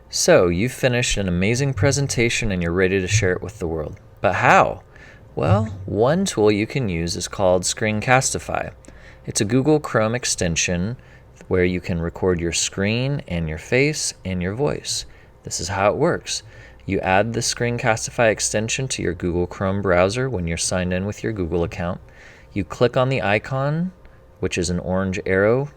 So, you've finished an amazing presentation and you're ready to share it with the world. But how? Well, one tool you can use is called Screencastify. It's a Google Chrome extension where you can record your screen and your face and your voice. This is how it works. You add the Screencastify extension to your Google Chrome browser when you're signed in with your Google account. You click on the icon, which is an orange arrow.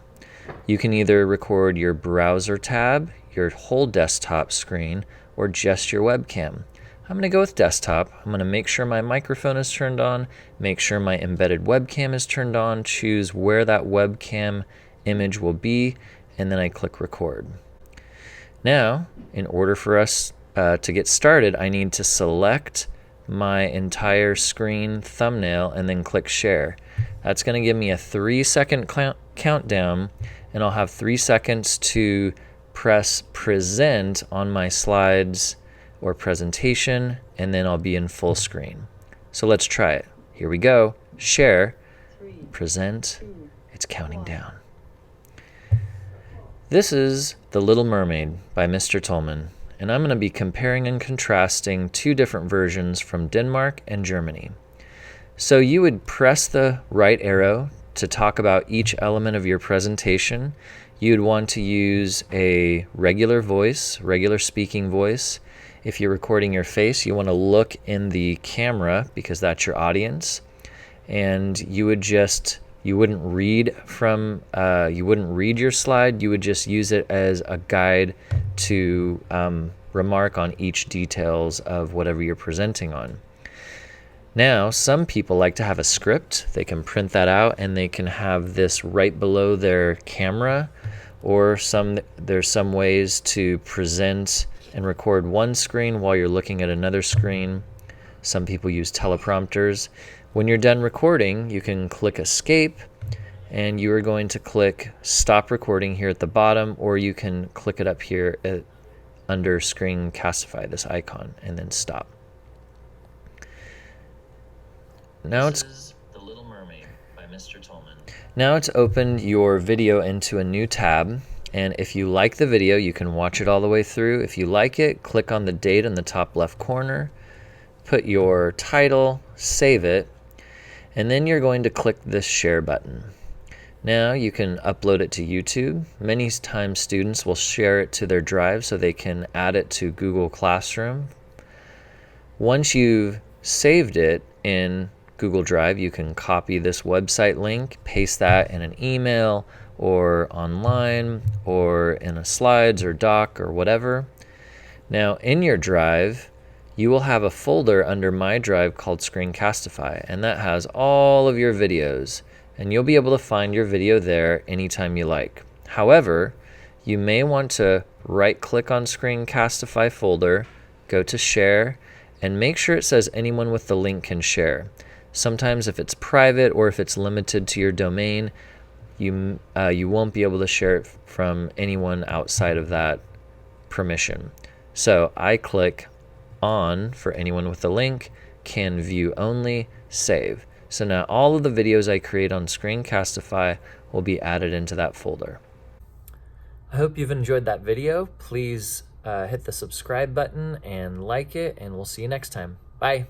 You can either record your browser tab, your whole desktop screen, or just your webcam. I'm going to go with desktop. I'm going to make sure my microphone is turned on, make sure my embedded webcam is turned on, choose where that webcam image will be, and then I click record. Now, in order for us to get started, I need to select my entire screen thumbnail and then click share. That's going to give me a 3-second countdown, and I'll have 3 seconds to press present on my slides or presentation, and then I'll be in full screen. So let's try it. Here we go. Share, present, it's counting down. This is The Little Mermaid by Mr. Tullmann, and I'm going to be comparing and contrasting two different versions from Denmark and Germany. So you would press the right arrow to talk about each element of your presentation. You'd want to use a regular voice, regular speaking voice. If you're recording your face, you want to look in the camera because that's your audience. And you wouldn't read your slide. You would just use it as a guide to remark on each details of whatever you're presenting on. Now, some people like to have a script. They can print that out and they can have this right below their camera, or there's some ways to present and record one screen while you're looking at another screen. Some people use teleprompters. When you're done recording, you can click escape, and you are going to click stop recording here at the bottom, or you can click it up here under Screencastify, this icon, and then stop. Now this is The Little Mermaid by Mr. Tullmann. Now it's opened your video into a new tab, and if you like the video, you can watch it all the way through. If you like it, click on the date in the top left corner, put your title, save it, and then you're going to click this share button. Now you can upload it to YouTube. Many times students will share it to their drive so they can add it to Google Classroom. Once you've saved it in Google Drive, you can copy this website link, paste that in an email or online or in a slides or doc or whatever. Now in your drive, you will have a folder under My Drive called Screencastify, and that has all of your videos, and you'll be able to find your video there anytime you like. However, you may want to right-click on Screencastify folder, go to Share, and make sure it says anyone with the link can share. Sometimes if it's private or if it's limited to your domain, you won't be able to share it from anyone outside of that permission. So I click on for anyone with the link, can view only, save. So now all of the videos I create on Screencastify will be added into that folder. I hope you've enjoyed that video. Please hit the subscribe button and like it, and we'll see you next time. Bye.